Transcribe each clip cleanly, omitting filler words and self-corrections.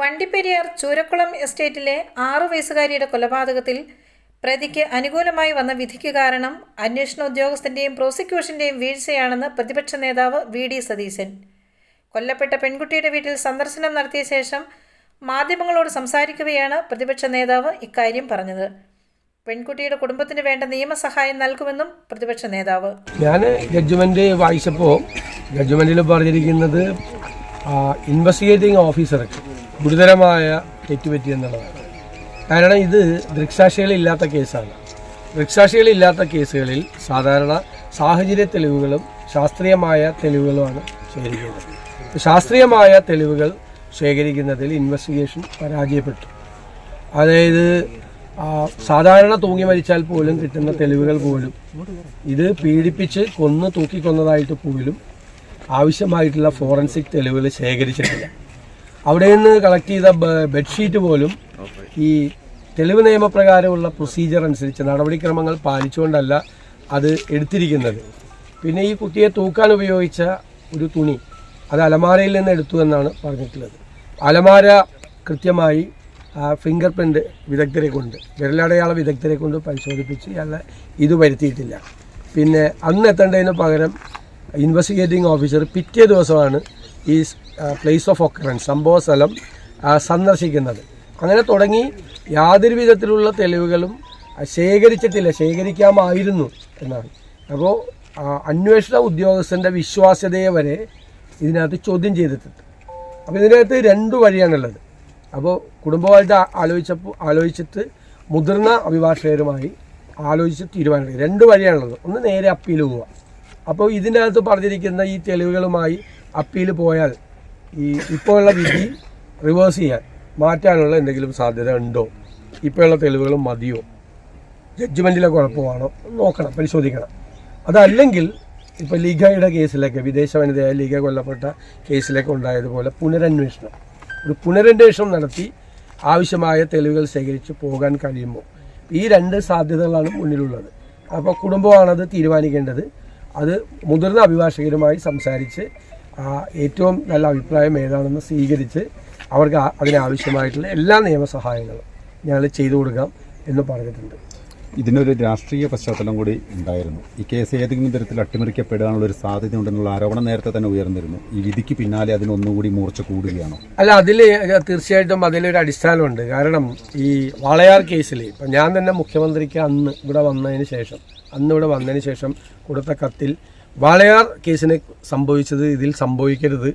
വണ്ടിപ്പെരിയാർ ചൂരക്കുളം എസ്റ്റേറ്റിലെ 6 വയസ്സുകാരിയുടെ കൊലപാതകത്തിൽ പ്രതിക്ക് അനുകൂലമായി വന്ന വിധിക്ക് കാരണം അന്വേഷണ ഉദ്യോഗസ്ഥന്റെയും പ്രോസിക്യൂഷന്റെയും വീഴ്ചയാണെന്ന് പ്രതിപക്ഷ നേതാവ് വി.ഡി. സതീശൻ. കൊല്ലപ്പെട്ട പെൺകുട്ടിയുടെ വീട്ടിൽ സന്ദർശനം നടത്തിയ ശേഷം മാധ്യമങ്ങളോട് സംസാരിക്കവെയാണ് പ്രതിപക്ഷ നേതാവ് ഇക്കാര്യം പറഞ്ഞത്. പെൺകുട്ടിയുടെ കുടുംബത്തിന് വേണ്ട നിയമസഹായം നൽകുമെന്നും പ്രതിപക്ഷ നേതാവ്. ഞാൻ ജഡ്ജ്മെന്റ് വായിച്ചപ്പോൾ ജഡ്ജ്മെന്റിൽ പറഞ്ഞിരിക്കുന്നത് ഇൻവെസ്റ്റിഗേറ്റിംഗ് ഓഫീസർക്ക് ഗുരുതരമായ തെറ്റുപറ്റിയെന്നുള്ളതാണ്. കാരണം ഇത് ദൃക്സാക്ഷികളില്ലാത്ത കേസാണ്. ദൃക്സാക്ഷികളില്ലാത്ത കേസുകളിൽ സാധാരണ സാഹചര്യ തെളിവുകളും ശാസ്ത്രീയമായ തെളിവുകളുമാണ് ശേഖരിക്കുന്നത്. ശാസ്ത്രീയമായ തെളിവുകൾ ശേഖരിക്കുന്നതിൽ ഇൻവെസ്റ്റിഗേഷൻ പരാജയപ്പെട്ടു. അതായത് സാധാരണ തൂങ്ങി മരിച്ചാൽ പോലും കിട്ടുന്ന തെളിവുകൾ പോലും ഇത് പീഡിപ്പിച്ച് തൂക്കിക്കൊന്നതായിട്ട് പോലും ആവശ്യമായിട്ടുള്ള ഫോറൻസിക് തെളിവുകൾ ശേഖരിച്ചിട്ടില്ല. അവിടെ നിന്ന് കളക്ട് ചെയ്ത ബെഡ്ഷീറ്റ് പോലും ഈ തെളിവ് നിയമപ്രകാരമുള്ള പ്രൊസീജിയർ അനുസരിച്ച് നടപടിക്രമങ്ങൾ പാലിച്ചുകൊണ്ടല്ല അത് എടുത്തിരിക്കുന്നത്. പിന്നെ ഈ കുട്ടിയെ തൂക്കാൻ ഉപയോഗിച്ച ഒരു തുണി അത് അലമാരയിൽ നിന്ന് എടുത്തു എന്നാണ് പറഞ്ഞിട്ടുള്ളത്. അലമാര കൃത്യമായി ഫിംഗർ പ്രിൻ്റ് വിദഗ്ധരെ കൊണ്ട് വിരലടയാള വിദഗ്ധരെ കൊണ്ട് പരിശോധിപ്പിച്ച് അയാളെ ഇത് വരുത്തിയിട്ടില്ല. പിന്നെ അന്ന് എത്തേണ്ടതിന് പകരം ഇൻവെസ്റ്റിഗേറ്റിംഗ് ഓഫീസർ പിറ്റേ ദിവസമാണ് ഈ പ്ലേസ് ഓഫ് ഒക്കറൻസ് സംഭവ സ്ഥലം സന്ദർശിക്കുന്നത്. അങ്ങനെ തുടങ്ങി യാതൊരു വിധത്തിലുള്ള തെളിവുകളും ശേഖരിക്കാമായിരുന്നു എന്നാണ്. അപ്പോൾ അന്വേഷണ ഉദ്യോഗസ്ഥൻ്റെ വിശ്വാസ്യതയെ വരെ ഇതിനകത്ത് ചോദ്യം ചെയ്തിട്ടുണ്ട്. അപ്പോൾ ഇതിനകത്ത് 2 വഴിയാണുള്ളത്. അപ്പോൾ കുടുംബമായിട്ട് ആലോചിച്ചിട്ട് മുതിർന്ന അഭിഭാഷകരുമായി ആലോചിച്ച് തീരുമാനമെടുക്കുക. 2 വഴിയാണുള്ളത്. ഒന്ന് നേരെ അപ്പീൽ പോവുക. അപ്പോൾ ഇതിൻ്റെ അകത്ത് പറഞ്ഞിരിക്കുന്ന ഈ തെളിവുകളുമായി അപ്പീൽ പോയാൽ ഇപ്പോഴുള്ള വിധി റിവേഴ്സ് ചെയ്യാൻ മാറ്റാനുള്ള എന്തെങ്കിലും സാധ്യത ഉണ്ടോ, ഇപ്പോഴുള്ള തെളിവുകളും മതിയോ, ജഡ്ജ്മെൻറ്റിലെ കുഴപ്പമാണോ നോക്കണം, പരിശോധിക്കണം. അതല്ലെങ്കിൽ ഇപ്പോൾ ലീഗയുടെ കേസിലൊക്കെ വിദേശ വനിതയായ ലീഗ കൊല്ലപ്പെട്ട കേസിലൊക്കെ ഉണ്ടായതുപോലെ പുനരന്വേഷണം നടത്തി ആവശ്യമായ തെളിവുകൾ ശേഖരിച്ച് പോകാൻ കഴിയുമ്പോൾ ഈ 2 സാധ്യതകളാണ് മുന്നിലുള്ളത്. അപ്പോൾ കുടുംബമാണത് തീരുമാനിക്കേണ്ടത്. അത് മുതിർന്ന അഭിഭാഷകരുമായി സംസാരിച്ച് ഏറ്റവും നല്ല അഭിപ്രായം ഏതാണെന്ന് സ്വീകരിച്ച് അവർക്ക് അതിനാവശ്യമായിട്ടുള്ള എല്ലാ നിയമസഹായങ്ങളും ഞങ്ങൾ ചെയ്തു കൊടുക്കാം എന്ന് പറഞ്ഞിട്ടുണ്ട്. ഇതിനൊരു രാഷ്ട്രീയ പശ്ചാത്തലം കൂടി ഉണ്ടായിരുന്നു. ഈ കേസ് ഏതെങ്കിലും തരത്തിൽ അട്ടിമറിക്കപ്പെടാനുള്ളൊരു സാധ്യതയുണ്ടെന്നുള്ള ആരോപണം നേരത്തെ തന്നെ ഉയർന്നിരുന്നു. ഈ വിധിക്ക് പിന്നാലെ അതിനൊന്നുകൂടി മൂർച്ച കൂടുകയാണോ? അല്ല, തീർച്ചയായിട്ടും അതിലൊരു അടിസ്ഥാനമുണ്ട്. കാരണം ഈ വാളയാർ കേസിൽ ഇപ്പം ഞാൻ തന്നെ മുഖ്യമന്ത്രിക്ക് അന്ന് ഇവിടെ വന്നതിന് ശേഷം കൊടുത്ത കത്തിൽ വാളയാർ കേസിനെ സംഭവിച്ചത് ഇതിൽ സംഭവിക്കരുത്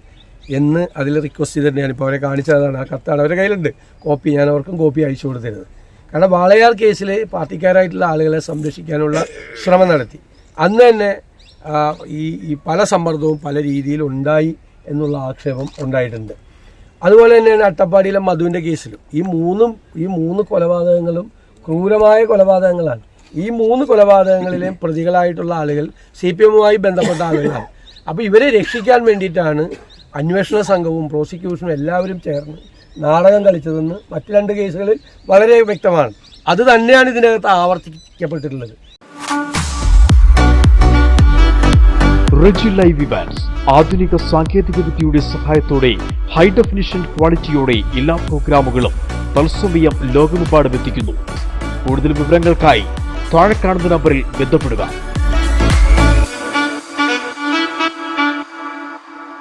എന്ന് അതിൽ റിക്വസ്റ്റ് ചെയ്തിട്ട് ഞാനിപ്പോൾ അവരെ കാണിച്ചതാണ്. ആ കത്താണ് അവരുടെ കയ്യിലുണ്ട്, കോപ്പി. ഞാൻ അവർക്കും കോപ്പി അയച്ചു കൊടുത്തിരുന്നത്. കാരണം വാളയാർ കേസിൽ പാർട്ടിക്കാരായിട്ടുള്ള ആളുകളെ സംരക്ഷിക്കാനുള്ള ശ്രമം നടത്തി. അന്ന് തന്നെ ഈ പല സമ്മർദ്ദവും പല രീതിയിൽ ഉണ്ടായി എന്നുള്ള ആക്ഷേപം ഉണ്ടായിട്ടുണ്ട്. അതുപോലെ തന്നെയാണ് അട്ടപ്പാടിയിലെ മധുവിൻ്റെ കേസിലും ഈ മൂന്ന് കൊലപാതകങ്ങളും ക്രൂരമായ കൊലപാതകങ്ങളാണ്. ഈ 3 കൊലപാതകങ്ങളിലെയും പ്രതികളായിട്ടുള്ള ആളുകൾ CPM-മായി ബന്ധപ്പെട്ട ആളുകളാണ്. അപ്പോൾ ഇവരെ രക്ഷിക്കാൻ വേണ്ടിയിട്ടാണ് അന്വേഷണ സംഘവും പ്രോസിക്യൂഷനും എല്ലാവരും ചേർന്ന് നാടകം കളിച്ചതെന്ന് മറ്റ് 2 കേസുകളിൽ വളരെ വ്യക്തമാണ്. അത് തന്നെയാണ് ഇതിനകത്ത് ആവർത്തിക്കപ്പെട്ടിട്ടുള്ളത്. റെജി ലൈവ് ഇവന്റ്സ് ആധുനിക സാങ്കേതികവിദ്യയുടെ സഹായത്തോടെ ഹൈ ഡെഫിനിഷൻ ക്വാളിറ്റിയോടെ എല്ലാ പ്രോഗ്രാമുകളും തത്സമയം ലോകമെമ്പാടും എത്തിക്കുന്നു. കൂടുതൽ വിവരങ്ങൾക്കായി താഴെ കാണുന്ന നമ്പറിൽ ബന്ധപ്പെടുക.